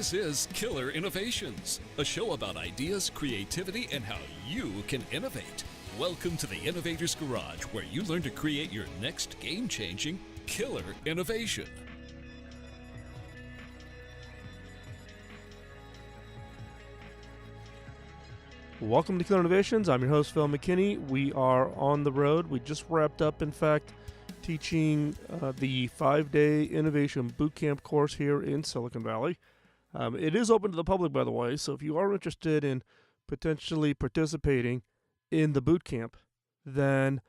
This is Killer Innovations, a show about ideas, creativity, and how you can innovate. Welcome to the Innovator's Garage, where you learn to create your next game-changing killer innovation. Welcome to Killer Innovations. I'm your host, Phil McKinney. We are on the road. We just wrapped up, in fact, teaching the 5-day Innovation Bootcamp course here in Silicon Valley. It is open to the public, by the way, so if you are interested in potentially participating in the bootcamp, then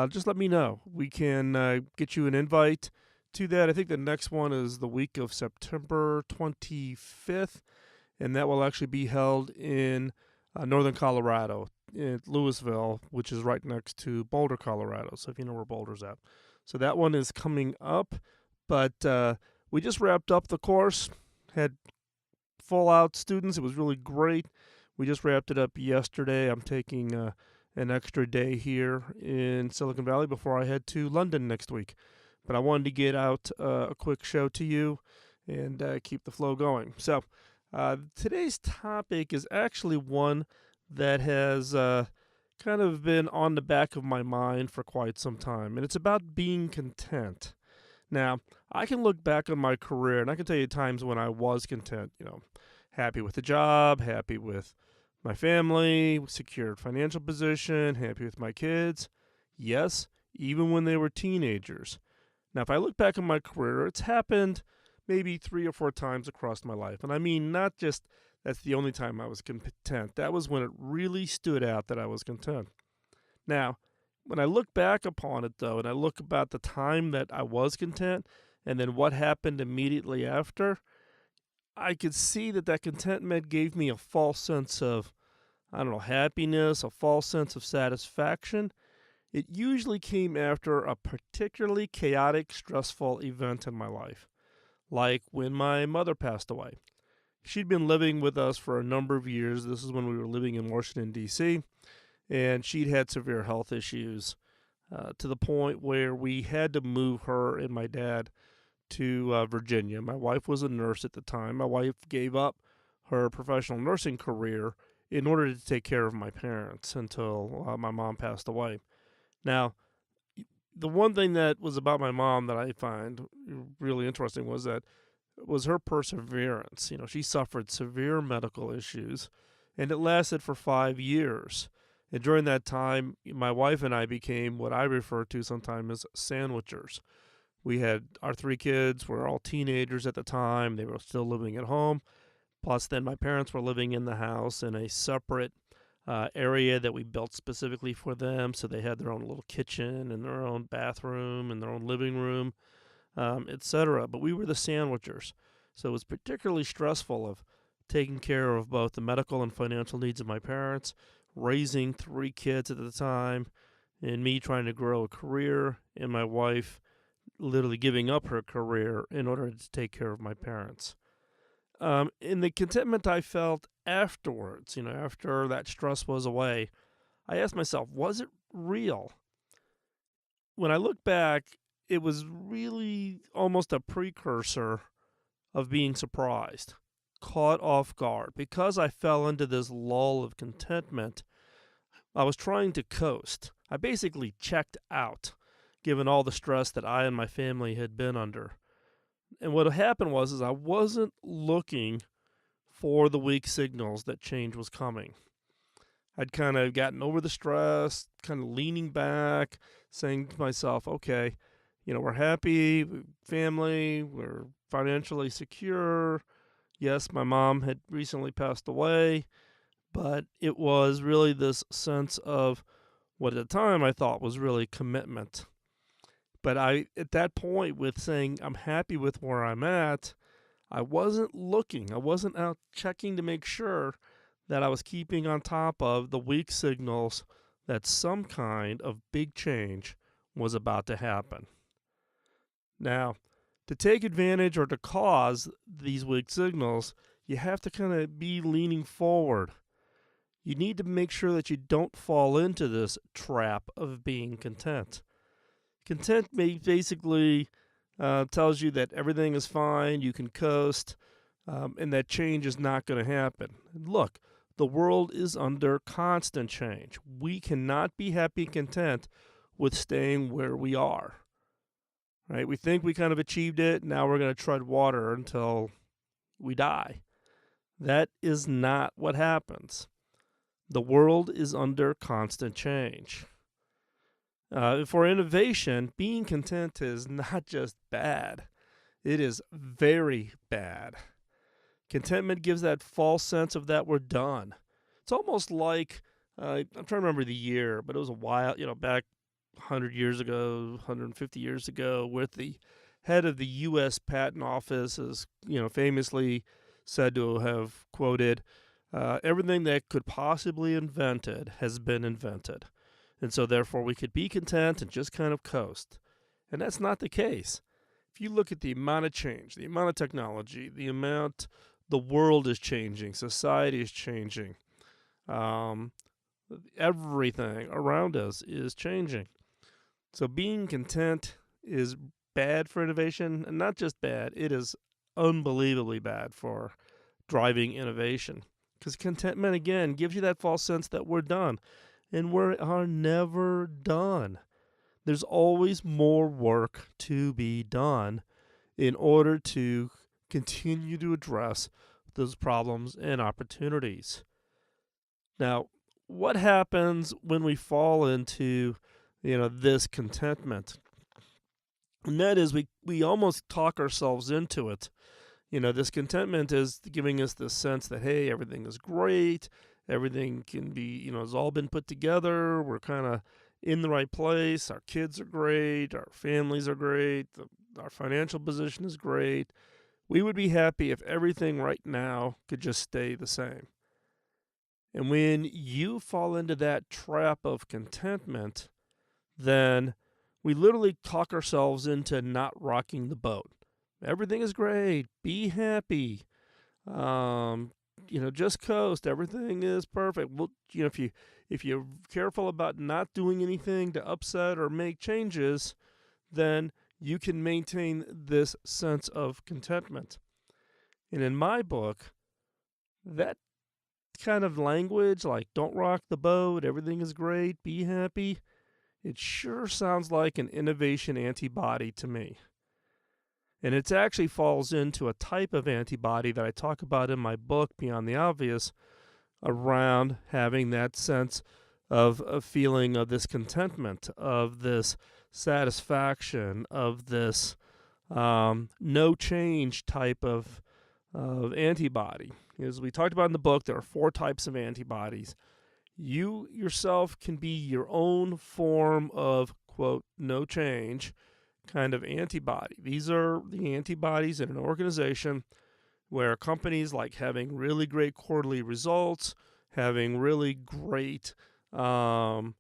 just let me know. We can get you an invite to that. I think the next one is the week of September 25th, and that will actually be held in northern Colorado, in Louisville, which is right next to Boulder, Colorado, so if you know where Boulder's at. So that one is coming up, but we just wrapped up the course, had full-out students. It was really great. We just wrapped it up yesterday. I'm taking an extra day here in Silicon Valley before I head to London next week. But I wanted to get out a quick show to you and keep the flow going. So today's topic is actually one that has kind of been on the back of my mind for quite some time, and it's about being content. Now, I can look back on my career, and I can tell you times when I was content, happy with the job, happy with my family, secured financial position, happy with my kids. Yes, even when they were teenagers. Now, if I look back on my career, it's happened maybe 3 or 4 times across my life. And I mean, not just that's the only time I was content. That was when it really stood out that I was content. Now, when I look back upon it, though, and I look about the time that I was content and then what happened immediately after, I could see that contentment gave me a false sense of, happiness, a false sense of satisfaction. It usually came after a particularly chaotic, stressful event in my life, like when my mother passed away. She'd been living with us for a number of years. This is when we were living in Washington, D.C., and she'd had severe health issues to the point where we had to move her and my dad to Virginia. My wife was a nurse at the time. My wife gave up her professional nursing career in order to take care of my parents until my mom passed away. Now, the one thing that was about my mom that I find really interesting was her perseverance. She suffered severe medical issues, and it lasted for 5 years. And during that time, my wife and I became what I refer to sometimes as sandwichers. We had our 3 kids, were all teenagers at the time. They were still living at home. Plus, then my parents were living in the house in a separate area that we built specifically for them. So they had their own little kitchen and their own bathroom and their own living room, etc. But we were the sandwichers. So it was particularly stressful of taking care of both the medical and financial needs of my parents, raising 3 kids at the time, and me trying to grow a career, and my wife literally giving up her career in order to take care of my parents. In the contentment I felt afterwards, after that stress was away, I asked myself, was it real? When I look back, it was really almost a precursor of being surprised, caught off guard. Because I fell into this lull of contentment, I was trying to coast. I basically checked out, given all the stress that I and my family had been under. And what happened was I wasn't looking for the weak signals that change was coming. I'd kind of gotten over the stress, kind of leaning back, saying to myself, okay, we're happy, family, we're financially secure. Yes, my mom had recently passed away, but it was really this sense of what at the time I thought was really commitment. But at that point, with saying I'm happy with where I'm at, I wasn't looking. I wasn't out checking to make sure that I was keeping on top of the weak signals that some kind of big change was about to happen. Now, to take advantage or to cause these weak signals, you have to kind of be leaning forward. You need to make sure that you don't fall into this trap of being content. Content basically tells you that everything is fine, you can coast, and that change is not going to happen. Look, the world is under constant change. We cannot be happy and content with staying where we are. Right? We think we kind of achieved it. Now we're going to tread water until we die. That is not what happens. The world is under constant change. For innovation, being content is not just bad, it is very bad. Contentment gives that false sense of that we're done. It's almost like, I'm trying to remember the year, but it was a while, back 100 years ago, 150 years ago, with the head of the U.S. Patent Office is, famously said to have quoted, everything that could possibly invented has been invented. And so therefore we could be content and just kind of coast. And that's not the case. If you look at the amount of change, the amount of technology, the amount the world is changing, society is changing, everything around us is changing. So being content is bad for innovation, and not just bad, it is unbelievably bad for driving innovation. Because contentment, again, gives you that false sense that we're done. And we are never done. There's always more work to be done in order to continue to address those problems and opportunities. Now, what happens when we fall into, this contentment? And that is we almost talk ourselves into it. This contentment is giving us this sense that, hey, everything is great. Everything can be, has all been put together. We're kind of in the right place. Our kids are great. Our families are great. Our financial position is great. We would be happy if everything right now could just stay the same. And when you fall into that trap of contentment, then we literally talk ourselves into not rocking the boat. Everything is great. Be happy. Just coast. Everything is perfect. Well, if you're careful about not doing anything to upset or make changes, then you can maintain this sense of contentment. And in my book, that kind of language, like don't rock the boat, everything is great, be happy, it sure sounds like an innovation antibody to me. And it actually falls into a type of antibody that I talk about in my book, Beyond the Obvious, around having that sense of a feeling of this contentment, of this satisfaction, of this no change type of antibody. As we talked about in the book, there are 4 types of antibodies. You yourself can be your own form of, quote, no change kind of antibody. These are the antibodies in an organization where companies like having really great quarterly results, having really great employee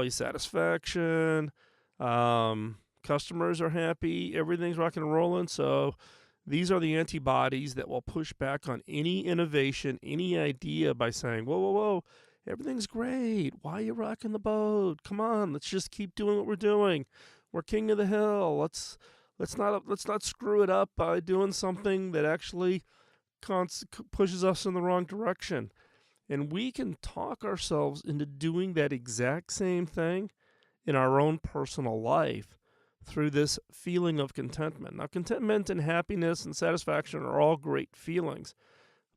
satisfaction, customers are happy, everything's rocking and rolling. So these are the antibodies that will push back on any innovation, any idea by saying, whoa, everything's great. Why are you rocking the boat? Come on, let's just keep doing what we're doing. We're king of the hill. Let's not screw it up by doing something that actually pushes us in the wrong direction. And we can talk ourselves into doing that exact same thing in our own personal life through this feeling of contentment. Now, contentment and happiness and satisfaction are all great feelings.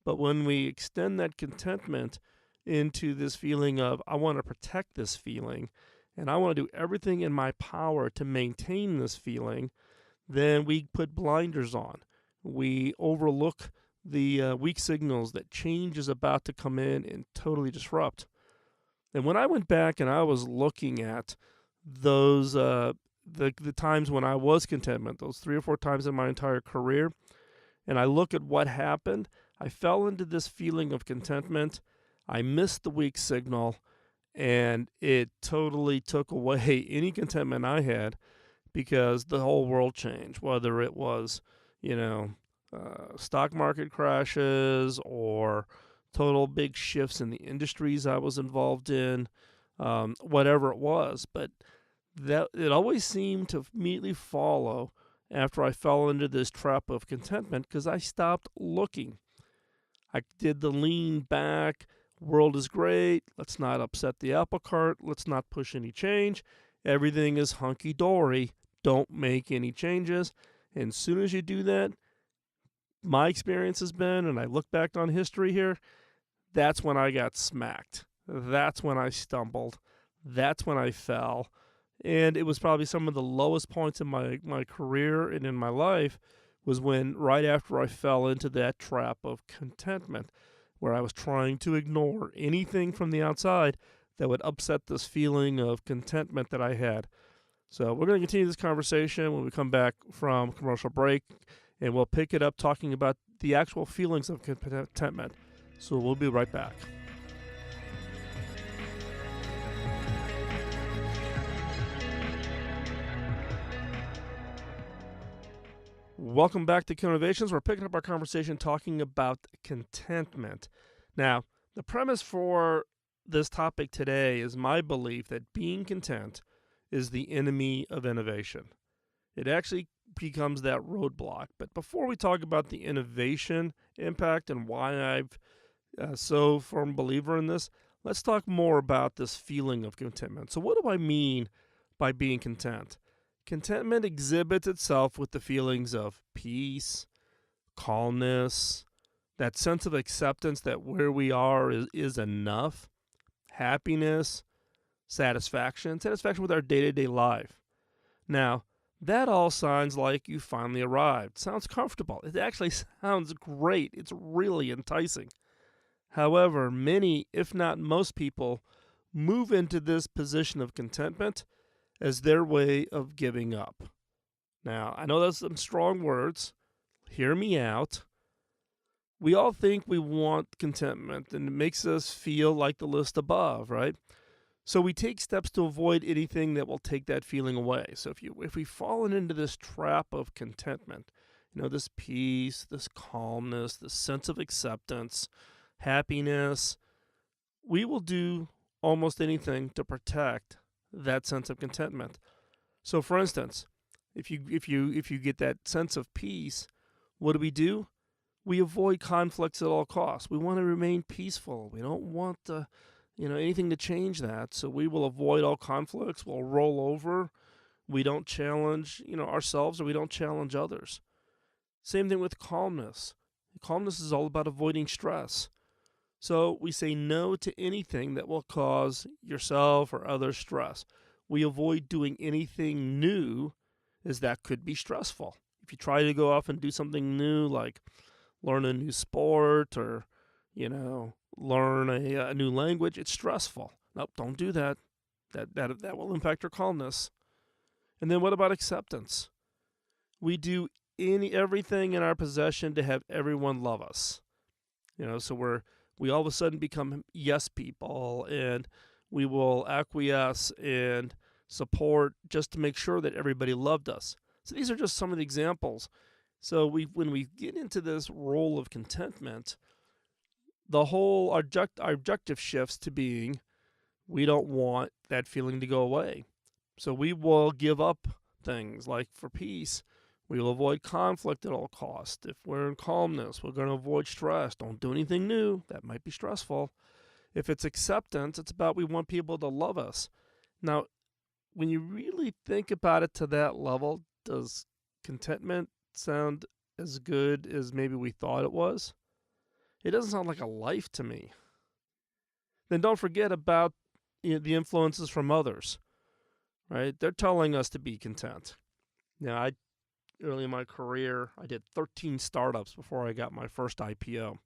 But when we extend that contentment into this feeling of, I want to protect this feeling, and I want to do everything in my power to maintain this feeling, then we put blinders on. We overlook the weak signals that change is about to come in and totally disrupt. And when I went back and I was looking at those the times when I was contentment, those 3 or 4 times in my entire career, and I look at what happened, I fell into this feeling of contentment. I missed the weak signal, and it totally took away any contentment I had, because the whole world changed, whether it was, stock market crashes or total big shifts in the industries I was involved in, whatever it was. But that it always seemed to immediately follow after I fell into this trap of contentment because I stopped looking. I did the lean back, world is great, let's not upset the apple cart, let's not push any change, everything is hunky-dory, don't make any changes. And as soon as you do that, my experience has been, and I look back on history here, that's when I got smacked. That's when I stumbled. That's when I fell. And it was probably some of the lowest points in my career and in my life was when right after I fell into that trap of contentment where I was trying to ignore anything from the outside that would upset this feeling of contentment that I had. So we're going to continue this conversation when we come back from commercial break, and we'll pick it up talking about the actual feelings of contentment. So we'll be right back. Welcome back to Innovations. We're picking up our conversation talking about contentment. Now, the premise for this topic today is my belief that being content is the enemy of innovation. It actually becomes that roadblock. But before we talk about the innovation impact and why I've so firm believer in this, let's talk more about this feeling of contentment. So what do I mean by being content? Contentment exhibits itself with the feelings of peace, calmness, that sense of acceptance that where we are is enough, happiness, satisfaction with our day-to-day life. Now, that all sounds like you finally arrived. Sounds comfortable. It actually sounds great. It's really enticing. However, many, if not most people, move into this position of contentment as their way of giving up. Now, I know that's some strong words. Hear me out. We all think we want contentment, and it makes us feel like the list above, right? So we take steps to avoid anything that will take that feeling away. So if we've fallen into this trap of contentment, this peace, this calmness, this sense of acceptance, happiness, we will do almost anything to protect that sense of contentment. So for instance, if you get that sense of peace, what do? We avoid conflicts at all costs. We want to remain peaceful. We don't want anything to change that. So we will avoid all conflicts. We'll roll over. We don't challenge ourselves, or we don't challenge others. Same thing with calmness. Calmness is all about avoiding stress. So we say no to anything that will cause yourself or others stress. We avoid doing anything new, as that could be stressful. If you try to go off and do something new, like learn a new sport or, learn a new language, it's stressful. Nope, don't do that. That will impact your calmness. And then what about acceptance? We do everything in our possession to have everyone love us. So we all of a sudden become yes people, and we will acquiesce and support just to make sure that everybody loved us. So these are just some of the examples. So when we get into this role of contentment, the whole our objective shifts to being, we don't want that feeling to go away. So we will give up things like, for peace, we will avoid conflict at all costs. If we're in calmness, we're going to avoid stress. Don't do anything new. That might be stressful. If it's acceptance, it's about we want people to love us. Now, when you really think about it to that level, does contentment sound as good as maybe we thought it was? It doesn't sound like a life to me. Then don't forget about the influences from others, right? They're telling us to be content. Now, early in my career, I did 13 startups before I got my first IPO.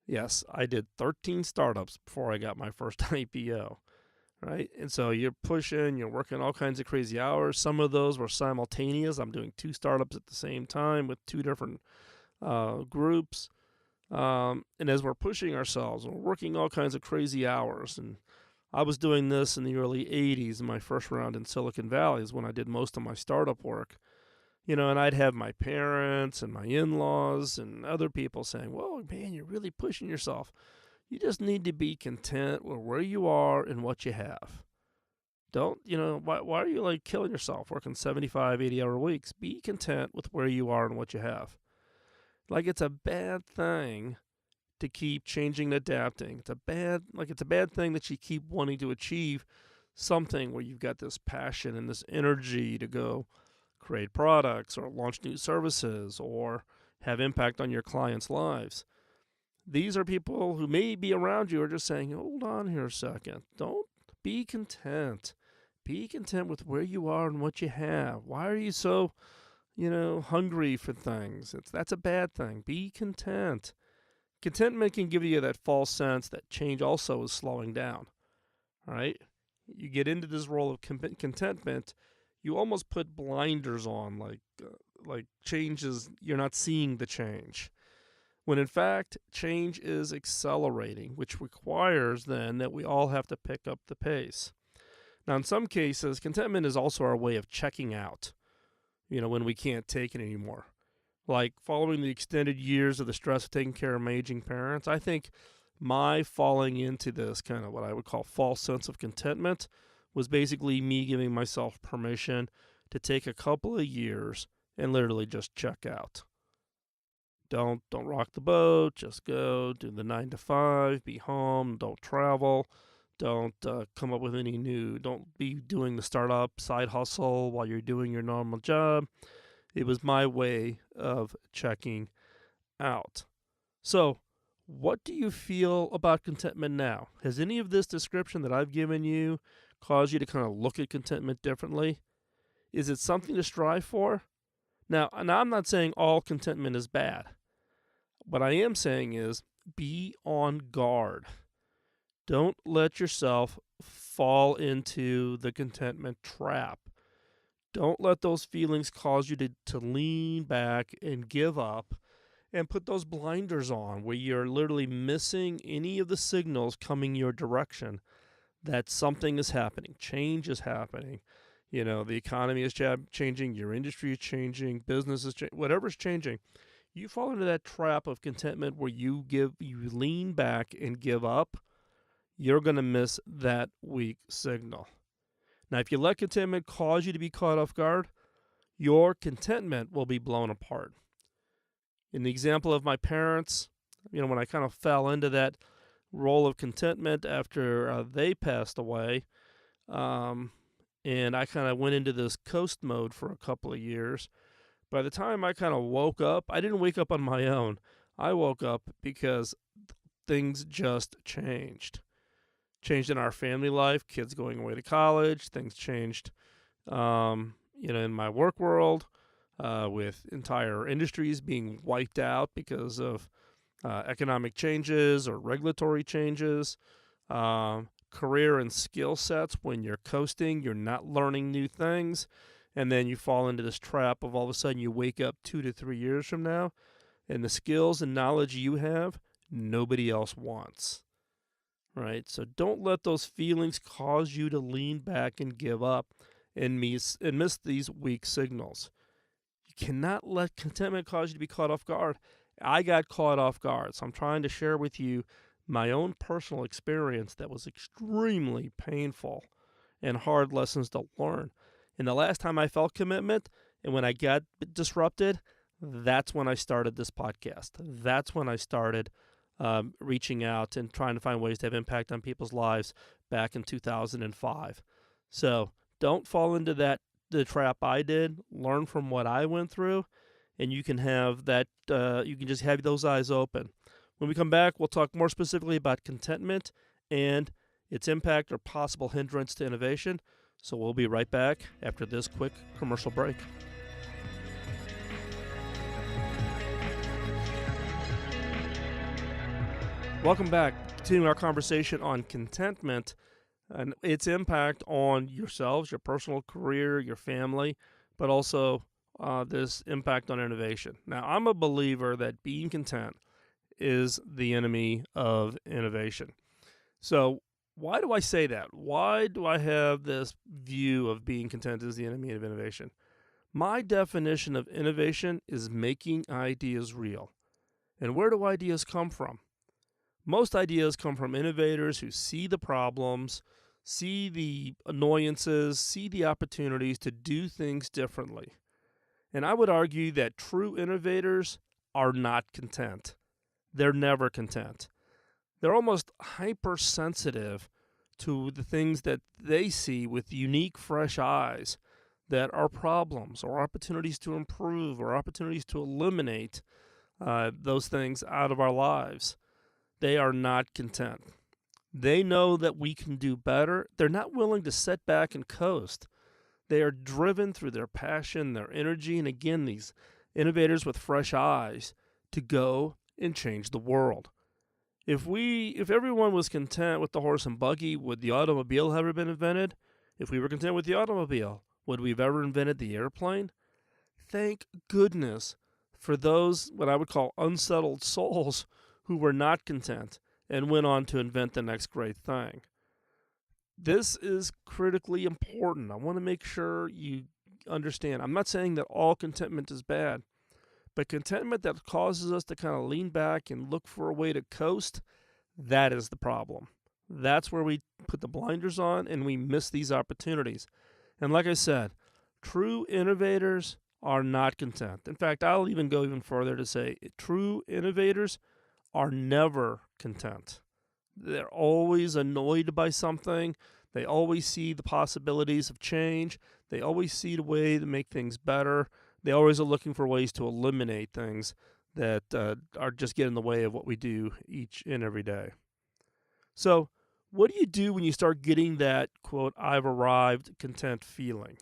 Yes, I did 13 startups before I got my first IPO, right? And so you're pushing, you're working all kinds of crazy hours. Some of those were simultaneous. I'm doing 2 startups at the same time with 2 different groups. And as we're pushing ourselves, we're working all kinds of crazy hours. And I was doing this in the early 80s. My first round in Silicon Valley is when I did most of my startup work. And I'd have my parents and my in-laws and other people saying, "Whoa, man, you're really pushing yourself. You just need to be content with where you are and what you have." Don't, why are you like killing yourself working 75, 80-hour weeks? Be content with where you are and what you have. Like, it's a bad thing to keep changing and adapting. It's a bad thing that you keep wanting to achieve something where you've got this passion and this energy to go create products or launch new services or have impact on your clients' lives. These are people who may be around you are just saying, hold on here a second. Don't be content. Be content with where you are and what you have. Why are you so, hungry for things? That's a bad thing. Be content. Contentment can give you that false sense that change also is slowing down. All right? You get into this role of contentment, you almost put blinders on, like change is, you're not seeing the change. When in fact, change is accelerating, which requires then that we all have to pick up the pace. Now, in some cases, contentment is also our way of checking out, when we can't take it anymore. Like following the extended years of the stress of taking care of my aging parents, I think my falling into this kind of what I would call false sense of contentment was basically me giving myself permission to take a couple of years and literally just check out. Don't rock the boat. Just go do the 9 to 5. Be home. Don't travel. Don't come up with any new. Don't be doing the startup side hustle while you're doing your normal job. It was my way of checking out. So, what do you feel about contentment now? Has any of this description that I've given you caused you to kind of look at contentment differently? Is it something to strive for? Now, I'm not saying all contentment is bad. What I am saying is be on guard. Don't let yourself fall into the contentment trap. Don't let those feelings cause you to lean back and give up and put those blinders on where you're literally missing any of the signals coming your direction that something is happening. Change is happening. The economy is changing, your industry is changing, business is changing, whatever's changing. You fall into that trap of contentment where you lean back and give up, you're going to miss that weak signal. Now, if you let contentment cause you to be caught off guard, your contentment will be blown apart. In the example of my parents, when I kind of fell into that role of contentment after they passed away, and I kind of went into this coast mode for a couple of years. By the time I kind of woke up, I didn't wake up on my own. I woke up because things just changed. Changed in our family life, kids going away to college. Things changed, in my work world, with entire industries being wiped out because of economic changes or regulatory changes. Career and skill sets, when you're coasting, you're not learning new things. And then you fall into this trap of all of a sudden you wake up 2 to 3 years from now, and the skills and knowledge you have, nobody else wants. Right? So don't let those feelings cause you to lean back and give up and miss these weak signals. You cannot let contentment cause you to be caught off guard. I got caught off guard, so I'm trying to share with you my own personal experience that was extremely painful and hard lessons to learn. And the last time I felt commitment and when I got disrupted, that's when I started this podcast. That's when I started reaching out and trying to find ways to have impact on people's lives back in 2005. So don't fall into the trap I did. Learn from what I went through, and you can have that. You can just have those eyes open. When we come back, we'll talk more specifically about contentment and its impact or possible hindrance to innovation. So we'll be right back after this quick commercial break. Welcome back. Continuing our conversation on contentment and its impact on yourselves, your personal career, your family, but also this impact on innovation. Now, I'm a believer that being content is the enemy of innovation. So why do I say that? Why do I have this view of being content as the enemy of innovation? My definition of innovation is making ideas real. And where do ideas come from? Most ideas come from innovators who see the problems, see the annoyances, see the opportunities to do things differently. And I would argue that true innovators are not content. They're never content. They're almost hypersensitive to the things that they see with unique, fresh eyes that are problems or opportunities to improve or opportunities to eliminate those things out of our lives. They are not content. They know that we can do better. They're not willing to sit back and coast. They are driven through their passion, their energy, and again, these innovators with fresh eyes to go and change the world. If everyone was content with the horse and buggy, would the automobile have ever been invented? If we were content with the automobile, would we have ever invented the airplane? Thank goodness for those, what I would call unsettled souls, who were not content and went on to invent the next great thing. This is critically important. I want to make sure you understand. I'm not saying that all contentment is bad, but contentment that causes us to kind of lean back and look for a way to coast, that is the problem. That's where we put the blinders on and we miss these opportunities. And like I said, true innovators are not content. In fact, I'll even go even further to say true innovators are never content. They're always annoyed by something. They always see the possibilities of change. They always see the way to make things better. They always are looking for ways to eliminate things that are just getting in the way of what we do each and every day. So what do you do when you start getting that, quote, I've arrived content feeling,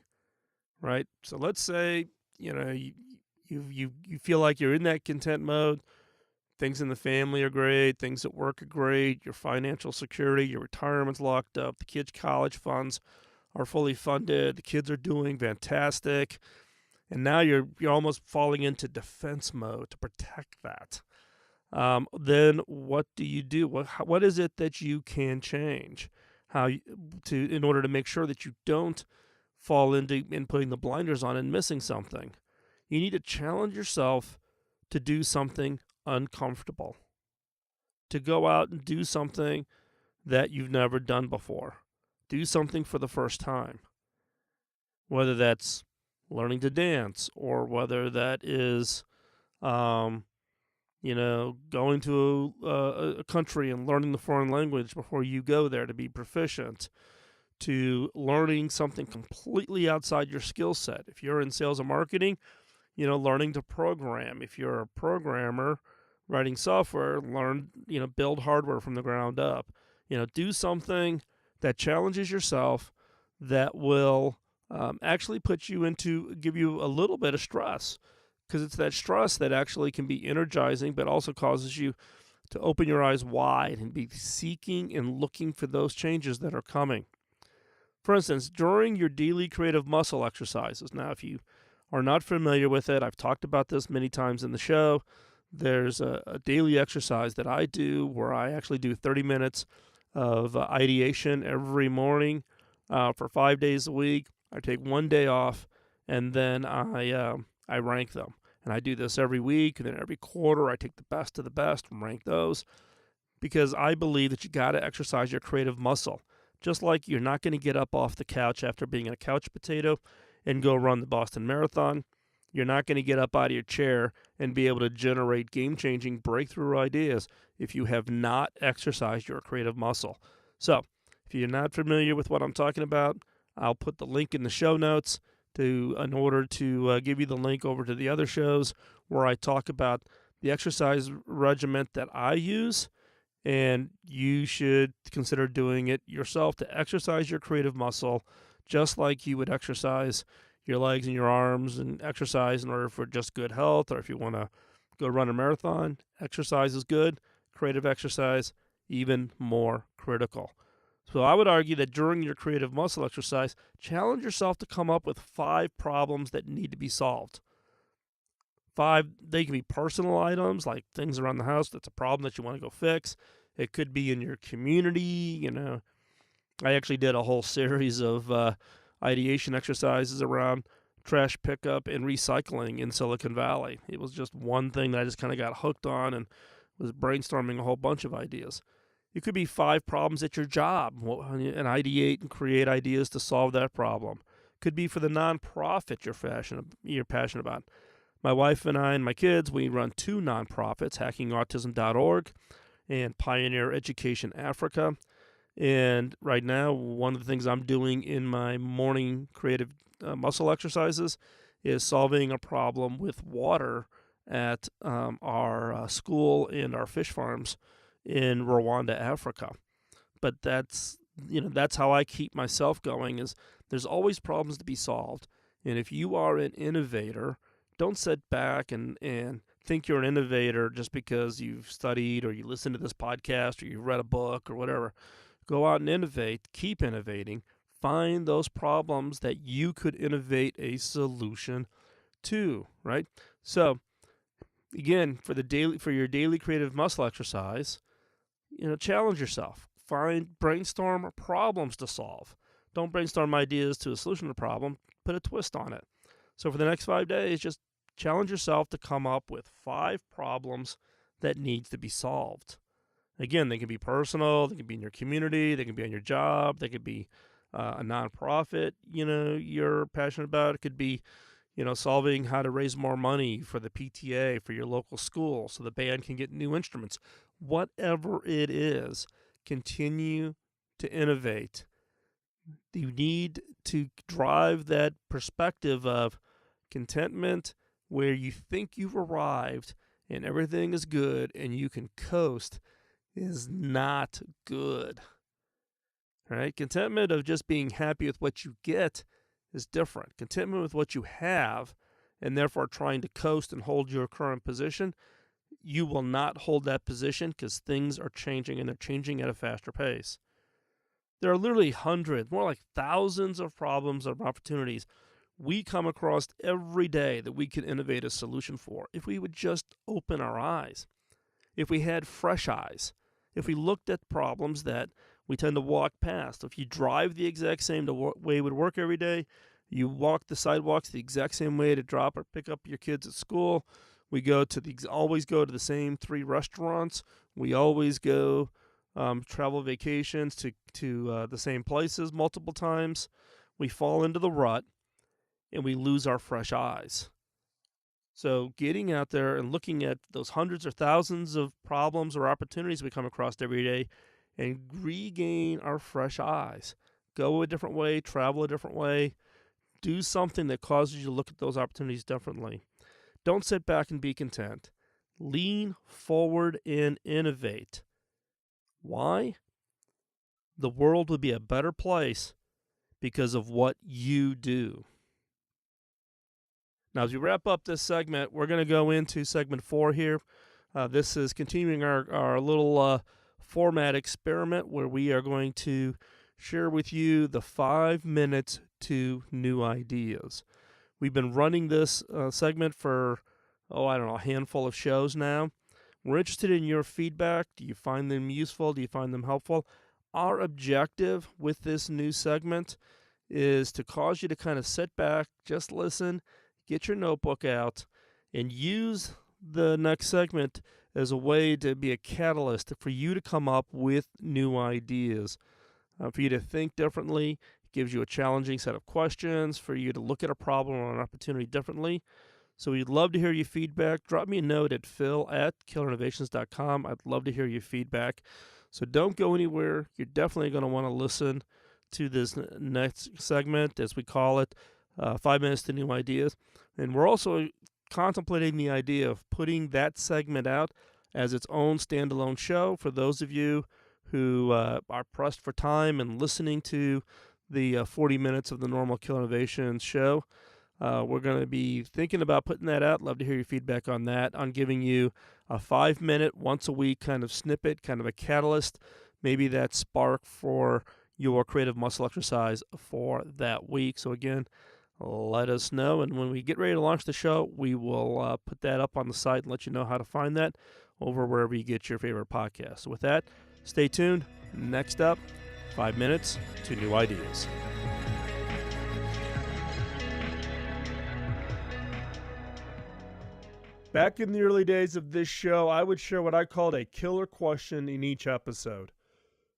right? So let's say, you feel like you're in that content mode. Things in the family are great. Things at work are great. Your financial security, your retirement's locked up. The kids' college funds are fully funded. The kids are doing fantastic. And now you're almost falling into defense mode to protect that. Then what do you do? What is it that you can change? In order to make sure that you don't fall into putting the blinders on and missing something? You need to challenge yourself to do something uncomfortable, to go out and do something that you've never done before. Do something for the first time. Whether that's learning to dance, or whether that is, going to a country and learning the foreign language before you go there to be proficient, to learning something completely outside your skill set. If you're in sales and marketing, learning to program. If you're a programmer writing software, build hardware from the ground up. Do something that challenges yourself, that will actually give you a little bit of stress, because it's that stress that actually can be energizing, but also causes you to open your eyes wide and be seeking and looking for those changes that are coming. For instance, during your daily creative muscle exercises. Now, if you are not familiar with it, I've talked about this many times in the show. There's a daily exercise that I do where I actually do 30 minutes of ideation every morning for 5 days a week. I take 1 day off, and then I rank them. And I do this every week, and then every quarter I take the best of the best and rank those, because I believe that you got to exercise your creative muscle. Just like you're not going to get up off the couch after being a couch potato and go run the Boston Marathon. You're not going to get up out of your chair and be able to generate game-changing breakthrough ideas if you have not exercised your creative muscle. So, if you're not familiar with what I'm talking about, I'll put the link in the show notes in order to give you the link over to the other shows where I talk about the exercise regimen that I use, and you should consider doing it yourself to exercise your creative muscle, just like you would exercise your legs and your arms and exercise in order for just good health, or if you want to go run a marathon. Exercise is good. Creative exercise, even more critical. So I would argue that during your creative muscle exercise, challenge yourself to come up with 5 problems that need to be solved. 5, they can be personal items, like things around the house that's a problem that you want to go fix. It could be in your community. I actually did a whole series of ideation exercises around trash pickup and recycling in Silicon Valley. It was just one thing that I just kind of got hooked on and was brainstorming a whole bunch of ideas. It could be 5 problems at your job and ideate and create ideas to solve that problem. Could be for the nonprofit you're passionate about. My wife and I and my kids, we run 2 nonprofits, hackingautism.org and Pioneer Education Africa. And right now, one of the things I'm doing in my morning creative muscle exercises is solving a problem with water at our school and our fish farms in Rwanda, Africa. But that's how I keep myself going, is there's always problems to be solved. And if you are an innovator, don't sit back and think you're an innovator just because you've studied or you listened to this podcast or you read a book or whatever. Go out and innovate, keep innovating, find those problems that you could innovate a solution to, right? So, again, for your daily creative muscle exercise, challenge yourself. Brainstorm problems to solve. Don't brainstorm ideas to a solution to a problem. Put a twist on it. So for the next 5 days, just challenge yourself to come up with 5 problems that need to be solved. Again, they can be personal, they can be in your community, they can be on your job, they could be a nonprofit, you're passionate about. It could be, solving how to raise more money for the PTA, for your local school, so the band can get new instruments. Whatever it is, continue to innovate. You need to drive that perspective of contentment where you think you've arrived and everything is good and you can coast is not good. Right? Contentment of just being happy with what you get is different. Contentment with what you have and therefore trying to coast and hold your current position, you will not hold that position because things are changing and they're changing at a faster pace. There are literally hundreds, more like thousands of problems or opportunities we come across every day that we could innovate a solution for if we would just open our eyes, if we had fresh eyes, if we looked at problems that we tend to walk past. If you drive the exact same way it would work every day, you walk the sidewalks the exact same way to drop or pick up your kids at school. We always go to the same 3 restaurants. We always go travel vacations to the same places multiple times. We fall into the rut and we lose our fresh eyes. So getting out there and looking at those hundreds or thousands of problems or opportunities we come across every day and regain our fresh eyes. Go a different way, travel a different way, do something that causes you to look at those opportunities differently. Don't sit back and be content. Lean forward and innovate. Why? The world would be a better place because of what you do. Now, as we wrap up this segment, we're going to go into segment 4 here. This is continuing our little format experiment where we are going to share with you the 5 minutes to new ideas. We've been running this segment for, a handful of shows now. We're interested in your feedback. Do you find them useful? Do you find them helpful? Our objective with this new segment is to cause you to kind of sit back, just listen, get your notebook out, and use the next segment as a way to be a catalyst for you to come up with new ideas, for you to think differently. It gives you a challenging set of questions, for you to look at a problem or an opportunity differently. So we'd love to hear your feedback. Drop me a note at phil@killerinnovations.com. I'd love to hear your feedback. So don't go anywhere. You're definitely going to want to listen to this next segment, as we call it, 5 minutes to new ideas. And we're also contemplating the idea of putting that segment out as its own standalone show for those of you who are pressed for time and listening to the 40 minutes of the normal Killer Innovations show. We're going to be thinking about putting that out. Love to hear your feedback on that, on giving you a 5-minute, once a week kind of snippet, kind of a catalyst, maybe that spark for your creative muscle exercise for that week. So again, let us know. And when we get ready to launch the show, we will put that up on the site and let you know how to find that over wherever you get your favorite podcast. So with that, stay tuned. Next up, 5 minutes to new ideas. Back in the early days of this show, I would share what I called a killer question in each episode.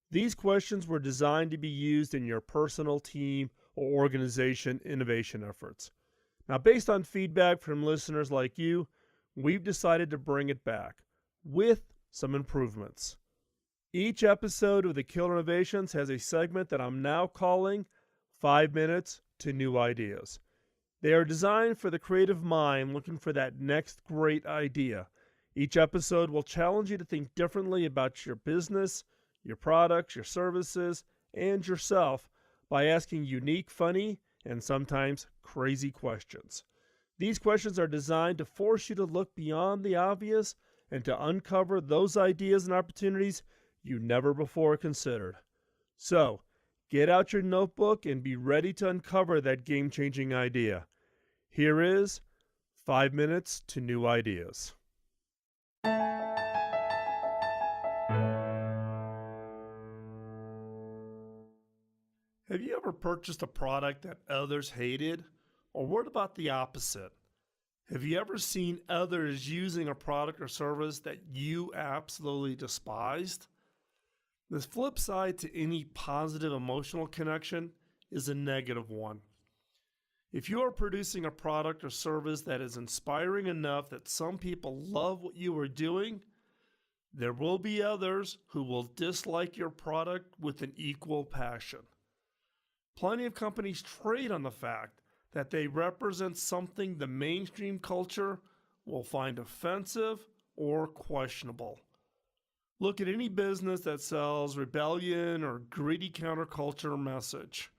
These questions were designed to be used in your personal, team, or organization innovation efforts. Now, based on feedback from listeners like you, we've decided to bring it back with some improvements. Each episode of the Killer Innovations has a segment that I'm now calling 5 Minutes to New Ideas. They are designed for the creative mind looking for that next great idea. Each episode will challenge you to think differently about your business, your products, your services, and yourself by asking unique, funny, and sometimes crazy questions. These questions are designed to force you to look beyond the obvious and to uncover those ideas and opportunities you never before considered. So, get out your notebook and be ready to uncover that game-changing idea. Here is 5 Minutes to New Ideas. Have you ever purchased a product that others hated? Or what about the opposite? Have you ever seen others using a product or service that you absolutely despised? The flip side to any positive emotional connection is a negative one. If you are producing a product or service that is inspiring enough that some people love what you are doing, there will be others who will dislike your product with an equal passion. Plenty of companies trade on the fact that they represent something the mainstream culture will find offensive or questionable. Look at any business that sells rebellion or gritty counterculture message.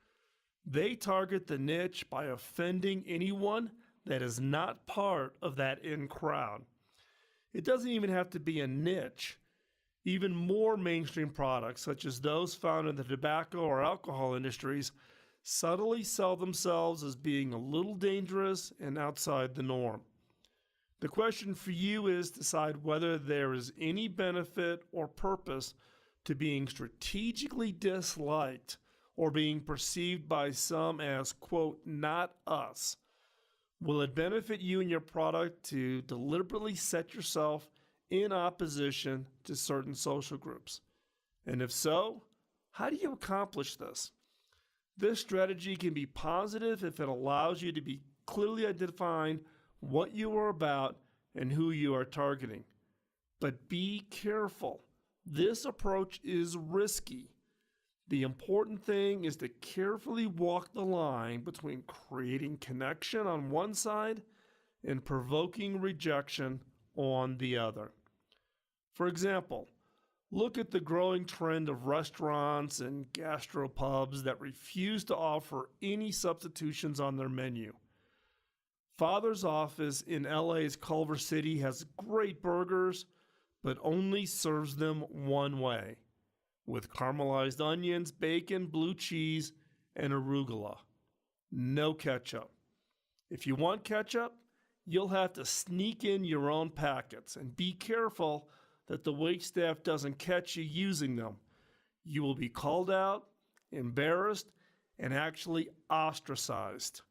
They target the niche by offending anyone that is not part of that in crowd. It doesn't even have to be a niche. Even more mainstream products, such as those found in the tobacco or alcohol industries, subtly sell themselves as being a little dangerous and outside the norm. The question for you is to decide whether there is any benefit or purpose to being strategically disliked or being perceived by some as, quote, not us. Will it benefit you and your product to deliberately set yourself in opposition to certain social groups? And if so, how do you accomplish this? This strategy can be positive if it allows you to be clearly identifying what you are about and who you are targeting. But be careful. This approach is risky. The important thing is to carefully walk the line between creating connection on one side and provoking rejection on the other. For example, look at the growing trend of restaurants and gastropubs that refuse to offer any substitutions on their menu. Father's Office in LA's Culver City has great burgers, but only serves them one way, with caramelized onions, bacon, blue cheese, and arugula. No ketchup. If you want ketchup, you'll have to sneak in your own packets and be careful that the waitstaff doesn't catch you using them. You will be called out, embarrassed, and actually ostracized.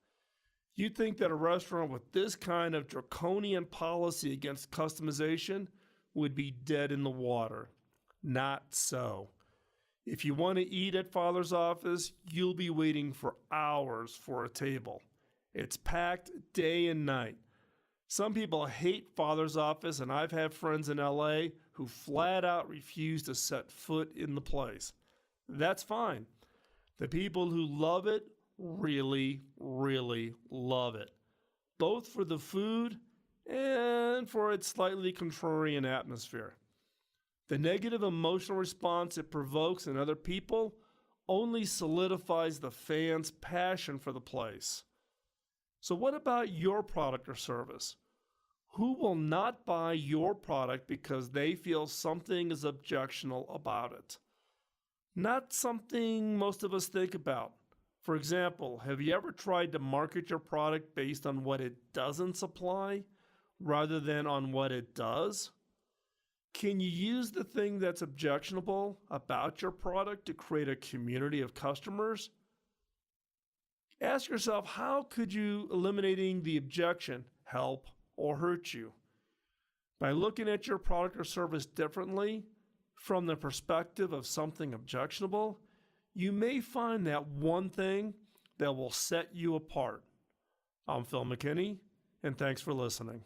You'd think that a restaurant with this kind of draconian policy against customization would be dead in the water. Not so. If you want to eat at Father's Office, you'll be waiting for hours for a table. It's packed day and night. Some people hate Father's Office, and I've had friends in LA who flat out refuse to set foot in the place. That's fine. The people who love it really, really love it, both for the food and for its slightly contrarian atmosphere. The negative emotional response it provokes in other people only solidifies the fans' passion for the place. So what about your product or service? Who will not buy your product because they feel something is objectionable about it? Not something most of us think about. For example, have you ever tried to market your product based on what it doesn't supply rather than on what it does? Can you use the thing that's objectionable about your product to create a community of customers? Ask yourself, how could you eliminating the objection help or hurt you? By looking at your product or service differently, from the perspective of something objectionable, you may find that one thing that will set you apart. I'm Phil McKinney, and thanks for listening.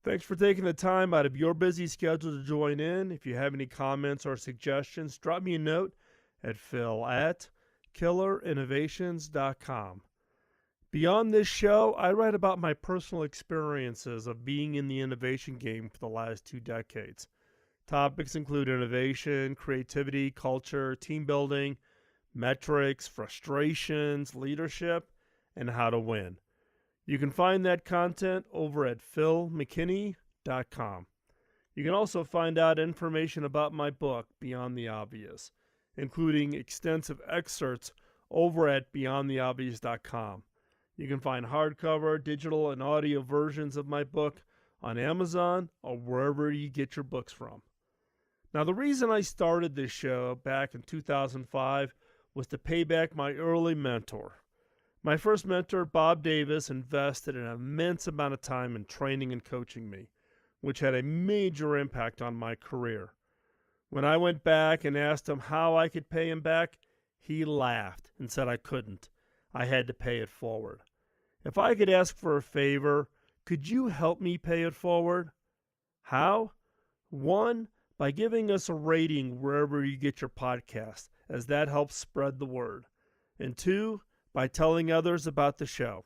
Thanks for taking the time out of your busy schedule to join in. If you have any comments or suggestions, drop me a note at phil@killerinnovations.com. Beyond this show, I write about my personal experiences of being in the innovation game for the last 2 decades. Topics include innovation, creativity, culture, team building, metrics, frustrations, leadership, and how to win. You can find that content over at philmckinney.com. You can also find out information about my book, Beyond the Obvious, including extensive excerpts over at beyondtheobvious.com. You can find hardcover, digital, and audio versions of my book on Amazon or wherever you get your books from. Now, the reason I started this show back in 2005 was to pay back my early mentor. My first mentor, Bob Davis, invested an immense amount of time in training and coaching me, which had a major impact on my career. When I went back and asked him how I could pay him back, he laughed and said I couldn't. I had to pay it forward. If I could ask for a favor, could you help me pay it forward? How? 1, by giving us a rating wherever you get your podcast, as that helps spread the word. And 2, by telling others about the show.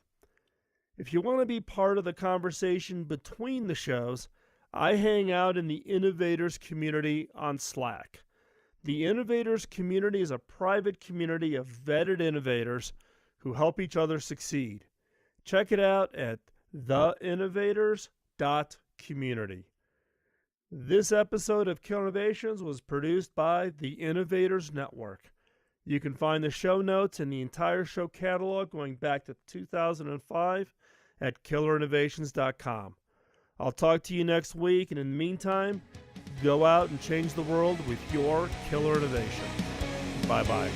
If you want to be part of the conversation between the shows, I hang out in the Innovators community on Slack. The Innovators community is a private community of vetted innovators who help each other succeed. Check it out at theinnovators.community. This episode of Killer Innovations was produced by the Innovators Network. You can find the show notes and the entire show catalog going back to 2005 at killerinnovations.com. I'll talk to you next week, and in the meantime, go out and change the world with your killer innovation. Bye-bye.